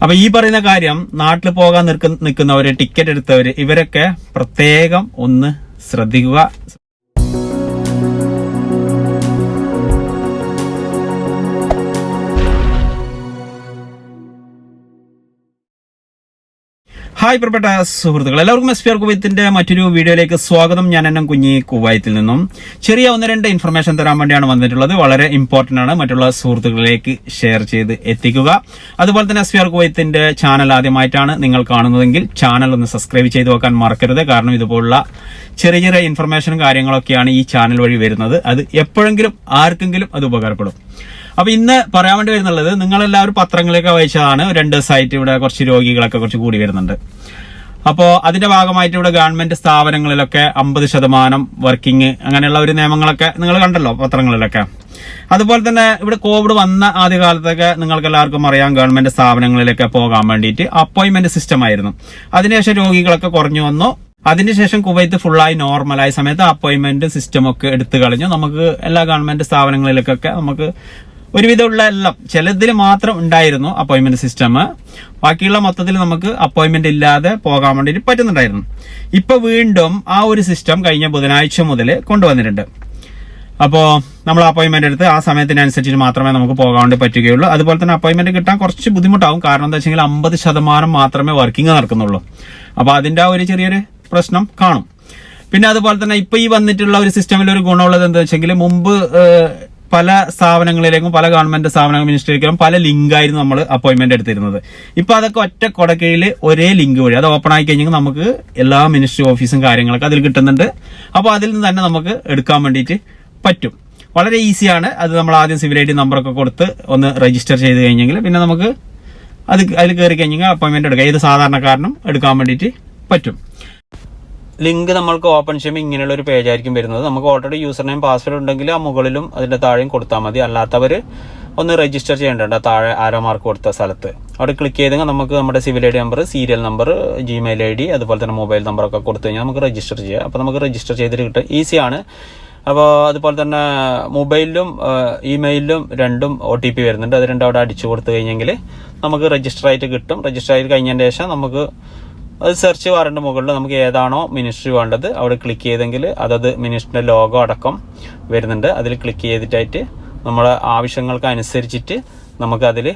അപ്പൊ ഈ പറയുന്ന കാര്യം നാട്ടിൽ പോകാൻ നിൽക്കുന്നവര്, ടിക്കറ്റ് എടുത്തവര്, ഇവരൊക്കെ പ്രത്യേകം ഒന്ന് ശ്രദ്ധിക്കുക. ഹായ് പ്രിയപ്പെട്ട സുഹൃത്തുക്കൾ, എല്ലാവർക്കും കുവൈത്തിന്റെ മറ്റൊരു വീഡിയോയിലേക്ക് സ്വാഗതം. ഞാൻ എന്നെ കുഞ്ഞി കുവൈത്തിൽ നിന്നും ചെറിയ 1-2 ഇൻഫർമേഷൻ തരാൻ വേണ്ടിയാണ് വന്നിട്ടുള്ളത്. വളരെ ഇമ്പോർട്ടന്റ് ആണ്, മറ്റുള്ള സുഹൃത്തുക്കളിലേക്ക് ഷെയർ ചെയ്ത് എത്തിക്കുക. അതുപോലെ തന്നെ കുവൈത്തിന്റെ ചാനൽ ആദ്യമായിട്ടാണ് നിങ്ങൾ കാണുന്നതെങ്കിൽ ചാനൽ ഒന്ന് സബ്സ്ക്രൈബ് ചെയ്ത് വെക്കാൻ മറക്കരുത്. കാരണം ഇതുപോലുള്ള ചെറിയ ചെറിയ ഇൻഫർമേഷനും കാര്യങ്ങളൊക്കെയാണ് ഈ ചാനൽ വഴി വരുന്നത്. അത് എപ്പോഴെങ്കിലും ആർക്കെങ്കിലും അത് ഉപകാരപ്പെടും. അപ്പൊ ഇന്ന് പറയാൻ വേണ്ടി വരുന്നുള്ളത്, നിങ്ങളെല്ലാവരും പത്രങ്ങളൊക്കെ വായിച്ചതാണ്. 2 ദിവസമായിട്ട് ഇവിടെ കുറച്ച് രോഗികളൊക്കെ കുറച്ച് കൂടി വരുന്നുണ്ട്. അപ്പോൾ അതിന്റെ ഭാഗമായിട്ട് ഇവിടെ ഗവൺമെന്റ് സ്ഥാപനങ്ങളിലൊക്കെ 50% വർക്കിംഗ്, അങ്ങനെയുള്ള ഒരു നിയമങ്ങളൊക്കെ നിങ്ങൾ കണ്ടല്ലോ പത്രങ്ങളിലൊക്കെ. അതുപോലെ തന്നെ ഇവിടെ കോവിഡ് വന്ന ആദ്യകാലത്തൊക്കെ നിങ്ങൾക്ക് എല്ലാവർക്കും അറിയാം, ഗവൺമെന്റ് സ്ഥാപനങ്ങളിലൊക്കെ പോകാൻ വേണ്ടിയിട്ട് അപ്പോയിന്റ്മെന്റ് സിസ്റ്റം ആയിരുന്നു. അതിനുശേഷം രോഗികളൊക്കെ കുറഞ്ഞു വന്നു. അതിനുശേഷം കുവൈത്ത് ഫുള്ളായി നോർമലായ സമയത്ത് അപ്പോയിന്റ്മെന്റ് സിസ്റ്റം ഒക്കെ എടുത്തു കളഞ്ഞു. നമുക്ക് എല്ലാ ഗവൺമെന്റ് സ്ഥാപനങ്ങളിലേക്കൊക്കെ നമുക്ക് ഒരുവിധമുള്ള എല്ലാം, ചിലതിൽ മാത്രം ഉണ്ടായിരുന്നു അപ്പോയിന്റ്മെന്റ് സിസ്റ്റം. ബാക്കിയുള്ള മൊത്തത്തിൽ നമുക്ക് അപ്പോയിന്റ്മെന്റ് ഇല്ലാതെ പോകാൻ വേണ്ടിയിട്ട് പറ്റുന്നുണ്ടായിരുന്നു. ഇപ്പൊ വീണ്ടും ആ ഒരു സിസ്റ്റം കഴിഞ്ഞ ബുധനാഴ്ച മുതൽ കൊണ്ടുവന്നിട്ടുണ്ട്. അപ്പോൾ നമ്മൾ അപ്പോയിന്റ്മെന്റ് എടുത്ത് ആ സമയത്തിനനുസരിച്ച് മാത്രമേ നമുക്ക് പോകാൻ വേണ്ടി പറ്റുകയുള്ളൂ. അതുപോലെ തന്നെ അപ്പോയിന്റ്മെന്റ് കിട്ടാൻ കുറച്ച് ബുദ്ധിമുട്ടാവും. കാരണം എന്താ വെച്ചെങ്കിൽ 50% മാത്രമേ വർക്കിംഗ് നടക്കുന്നുള്ളൂ. അപ്പൊ അതിന്റെ ആ ഒരു ചെറിയൊരു പ്രശ്നം കാണും. പിന്നെ അതുപോലെ തന്നെ ഇപ്പൊ ഈ വന്നിട്ടുള്ള ഒരു സിസ്റ്റമിൽ ഒരു ഗുണമുള്ളത് എന്താ വെച്ചെങ്കിൽ, മുമ്പ് പല സ്ഥാപനങ്ങളിലേക്കും പല ഗവൺമെന്റ് സ്ഥാപനങ്ങൾ മിനിസ്ട്രിയിലേക്കും പല ലിങ്കായിരുന്നു നമ്മൾ അപ്പോയിന്റ്മെന്റ് എടുത്തിരുന്നത്. ഇപ്പൊ അതൊക്കെ ഒറ്റ കൊടക്കീഴിൽ ഒരേ ലിങ്ക് വഴി അത് ഓപ്പൺ ആയി കഴിഞ്ഞാൽ നമുക്ക് എല്ലാ മിനിസ്ട്രി ഓഫീസും കാര്യങ്ങളൊക്കെ അതിൽ കിട്ടുന്നുണ്ട്. അപ്പോൾ അതിൽ നിന്ന് തന്നെ നമുക്ക് എടുക്കാൻ വേണ്ടിയിട്ട് പറ്റും. വളരെ ഈസിയാണ്. അത് നമ്മൾ ആദ്യം സിവിൽ ഐ ഡി നമ്പറൊക്കെ കൊടുത്ത് ഒന്ന് രജിസ്റ്റർ ചെയ്ത് കഴിഞ്ഞെങ്കിൽ പിന്നെ നമുക്ക് അതിൽ കയറി കഴിഞ്ഞെങ്കിൽ അപ്പോയിന്റ്മെന്റ് എടുക്കാം. ഏത് സാധാരണക്കാരനും എടുക്കാൻ വേണ്ടിയിട്ട് പറ്റും. ലിങ്ക് നമ്മൾക്ക് ഓപ്പൺ ചെയ്യുമ്പോൾ ഇങ്ങനെയുള്ള ഒരു പേജ് ആയിരിക്കും വരുന്നത്. നമുക്ക് ഓൾറെഡി യൂസർ നെയിം പാസ്വേഡ് ഉണ്ടെങ്കിൽ ആ മുകളിലും അതിന്റെ താഴെയും കൊടുത്താൽ മതി. അല്ലാത്തവർ ഒന്ന് രജിസ്റ്റർ ചെയ്യേണ്ടതുണ്ട്. താഴെ ആരോ മാർക്ക് കൊടുത്ത സ്ഥലത്ത് അവിടെ ക്ലിക്ക് ചെയ്തെങ്കിൽ നമുക്ക് നമ്മുടെ civil I D number, serial number, Gmail I D, അതുപോലെ തന്നെ മൊബൈൽ നമ്പറൊക്കെ കൊടുത്തു കഴിഞ്ഞാൽ നമുക്ക് രജിസ്റ്റർ ചെയ്യാം. അപ്പോൾ നമുക്ക് രജിസ്റ്റർ ചെയ്തിട്ട് കിട്ടും. ഈസിയാണ്. അപ്പോൾ അതുപോലെ തന്നെ മൊബൈലിലും ഇമെയിലിലും രണ്ടും OTP വരുന്നുണ്ട്. അത് രണ്ടും അവിടെ അടിച്ചു കൊടുത്തു കഴിഞ്ഞെങ്കിൽ നമുക്ക് രജിസ്റ്റർ ആയിട്ട് കിട്ടും. രജിസ്റ്റർ ആയിട്ട് കഴിഞ്ഞതിന് ശേഷം നമുക്ക് അത് സെർച്ച് ബാറിന്റെ മുകളിൽ നമുക്ക് ഏതാണോ മിനിസ്ട്രി വേണ്ടത് അവിടെ ക്ലിക്ക് ചെയ്തെങ്കിൽ അതത് മിനിസ്ട്രിയുടെ ലോഗോ അടക്കം വരുന്നുണ്ട്. അതിൽ ക്ലിക്ക് ചെയ്തിട്ടായിട്ട് നമ്മുടെ ആവശ്യങ്ങൾക്ക് അനുസരിച്ചിട്ട് നമുക്ക് അതിൽ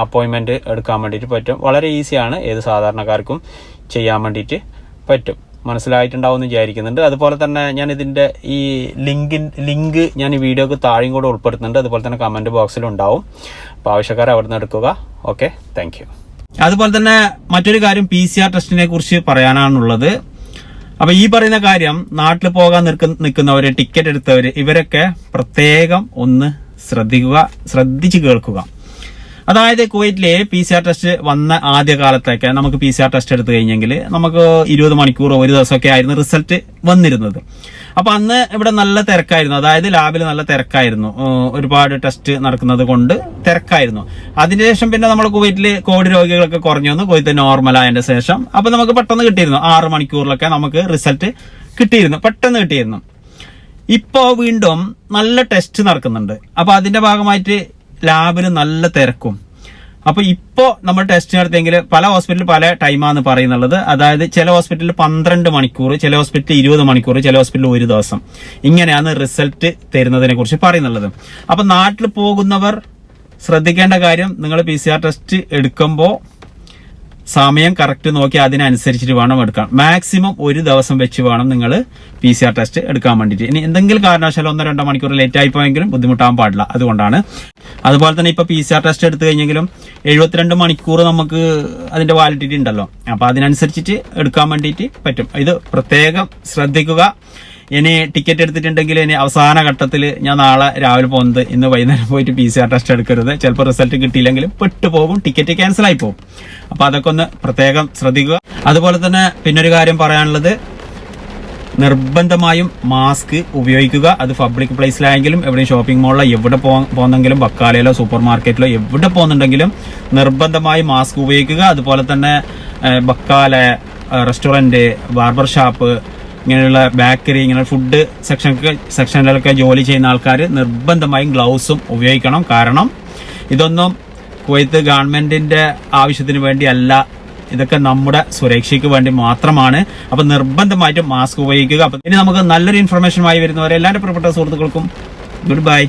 അപ്പോയിന്റ്മെന്റ് എടുക്കാൻ വേണ്ടിയിട്ട് പറ്റും. വളരെ ഈസിയാണ്, ഏത് സാധാരണക്കാർക്കും ചെയ്യാൻ വേണ്ടിയിട്ട് പറ്റും. മനസ്സിലായിട്ടുണ്ടാവും എന്ന് വിചാരിക്കുന്നുണ്ട്. അതുപോലെ തന്നെ ഞാൻ ഇതിന്റെ ഈ ലിങ്ക് ഞാൻ ഈ വീഡിയോക്ക് താഴെയും കൂടെ ഉൾപ്പെടുത്തുന്നുണ്ട്. അതുപോലെ തന്നെ കമന്റ് ബോക്സിലും ഉണ്ടാവും. അപ്പോൾ ആവശ്യക്കാർ അവിടെ നിന്ന് എടുക്കുക. Okay, thank you. അതുപോലെ തന്നെ മറ്റൊരു കാര്യം PCR ടെസ്റ്റിനെ കുറിച്ച് പറയാനാണുള്ളത്. അപ്പൊ ഈ പറയുന്ന കാര്യം നാട്ടിൽ പോകാൻ നിൽക്കുന്നവര്, ടിക്കറ്റ് എടുത്തവര്, ഇവരൊക്കെ പ്രത്യേകം ഒന്ന് ശ്രദ്ധിച്ച് കേൾക്കുക. അതായത് കുവൈറ്റിലെ PCR ടെസ്റ്റ് വന്ന ആദ്യ കാലത്തൊക്കെ നമുക്ക് PCR ടെസ്റ്റ് എടുത്തു കഴിഞ്ഞെങ്കിൽ നമുക്ക് 20 മണിക്കൂർ ഒരു ദിവസമൊക്കെ ആയിരുന്നു റിസൾട്ട് വന്നിരുന്നത്. അപ്പൊ അന്ന് ഇവിടെ നല്ല തിരക്കായിരുന്നു. അതായത് ലാബിൽ നല്ല തിരക്കായിരുന്നു. ഒരുപാട് ടെസ്റ്റ് നടക്കുന്നത് കൊണ്ട് തിരക്കായിരുന്നു. അതിനുശേഷം പിന്നെ നമ്മൾ കുവൈറ്റിൽ കോവിഡ് രോഗികളൊക്കെ കുറഞ്ഞു വന്നു. കുവൈറ്റ് നോർമലായതിന്റെ ശേഷം അപ്പൊ നമുക്ക് പെട്ടെന്ന് കിട്ടിയിരുന്നു. 6 മണിക്കൂറിലൊക്കെ നമുക്ക് റിസൾട്ട് കിട്ടിയിരുന്നു, പെട്ടെന്ന് കിട്ടിയിരുന്നു. ഇപ്പോ വീണ്ടും നല്ല ടെസ്റ്റ് നടക്കുന്നുണ്ട്. അപ്പൊ അതിന്റെ ഭാഗമായിട്ട് ലാബിന് നല്ല തിരക്കും. അപ്പൊ ഇപ്പോ നമ്മൾ ടെസ്റ്റ് നടത്തിയെങ്കിൽ പല ഹോസ്പിറ്റലിൽ പല ടൈമാന്ന് പറയുന്നുള്ളത്. അതായത് ചില ഹോസ്പിറ്റലിൽ 12 മണിക്കൂർ, ചില ഹോസ്പിറ്റലിൽ 20 മണിക്കൂർ, ചില ഹോസ്പിറ്റലിൽ 1 ദിവസം. ഇങ്ങനെയാണ് റിസൾട്ട് തരുന്നതിനെ കുറിച്ച് പറയുന്നുള്ളത്. അപ്പൊ നാട്ടിൽ പോകുന്നവർ ശ്രദ്ധിക്കേണ്ട കാര്യം, നിങ്ങൾ PCR ടെസ്റ്റ് എടുക്കുമ്പോൾ സമയം കറക്റ്റ് നോക്കി അതിനനുസരിച്ചിട്ട് വേണം എടുക്കാൻ. മാക്സിമം 1 ദിവസം വെച്ച് വേണം നിങ്ങൾ PCR ടെസ്റ്റ് എടുക്കാൻ വേണ്ടിയിട്ട്. ഇനി എന്തെങ്കിലും കാരണവശാലും 1-2 മണിക്കൂർ ലേറ്റ് ആയി പോയെങ്കിലും ബുദ്ധിമുട്ടാകാൻ പാടില്ല, അതുകൊണ്ടാണ്. അതുപോലെ തന്നെ ഇപ്പൊ PCR ടെസ്റ്റ് എടുത്തു കഴിഞ്ഞെങ്കിലും 72 മണിക്കൂർ നമുക്ക് അതിന്റെ വാലിഡിറ്റി ഉണ്ടല്ലോ. അപ്പൊ അതിനനുസരിച്ചിട്ട് എടുക്കാൻ വേണ്ടിയിട്ട് പറ്റും. ഇത് പ്രത്യേകം ശ്രദ്ധിക്കുക. ഇനി ടിക്കറ്റ് എടുത്തിട്ടുണ്ടെങ്കിൽ ഇനി അവസാന ഘട്ടത്തിൽ ഞാൻ നാളെ രാവിലെ പോകുന്നത് ഇന്ന് വൈകുന്നേരം പോയിട്ട് PCR ടെസ്റ്റ് എടുക്കരുത്. ചിലപ്പോൾ റിസൾട്ട് കിട്ടിയില്ലെങ്കിലും പെട്ടുപോകും, ടിക്കറ്റ് ക്യാൻസൽ ആയി പോകും. അപ്പൊ അതൊക്കെ ഒന്ന് പ്രത്യേകം ശ്രദ്ധിക്കുക. അതുപോലെ തന്നെ പിന്നൊരു കാര്യം പറയാനുള്ളത്, നിർബന്ധമായും മാസ്ക് ഉപയോഗിക്കുക. അത് പബ്ലിക് പ്ലേസിലായെങ്കിലും എവിടെയും ഷോപ്പിംഗ് മോളിലോ എവിടെ പോകുന്നെങ്കിലും ബക്കാലയിലോ സൂപ്പർ മാർക്കറ്റിലോ എവിടെ പോകുന്നുണ്ടെങ്കിലും നിർബന്ധമായും മാസ്ക് ഉപയോഗിക്കുക. അതുപോലെ തന്നെ ബക്കാല, റെസ്റ്റോറന്റ്, ബാർബർ ഷാപ്പ്, ഇങ്ങനെയുള്ള ബേക്കറി, ഇങ്ങനെ ഫുഡ് സെക്ഷനിലൊക്കെ ജോലി ചെയ്യുന്ന ആൾക്കാർ നിർബന്ധമായും ഗ്ലൗസും ഉപയോഗിക്കണം. കാരണം ഇതൊന്നും കുവൈത്ത് ഗവൺമെന്റിന്റെ ആവശ്യത്തിന് വേണ്ടിയല്ല, ഇതൊക്കെ നമ്മുടെ സുരക്ഷയ്ക്ക് വേണ്ടി മാത്രമാണ്. അപ്പൊ നിർബന്ധമായിട്ടും മാസ്ക് ഉപയോഗിക്കുക. അപ്പൊ ഇനി നമുക്ക് നല്ലൊരു ഇൻഫർമേഷനുമായി വരുന്നവരെ എല്ലാവരുടെ പ്രിയപ്പെട്ട സുഹൃത്തുക്കൾക്കും ഗുഡ് ബൈ.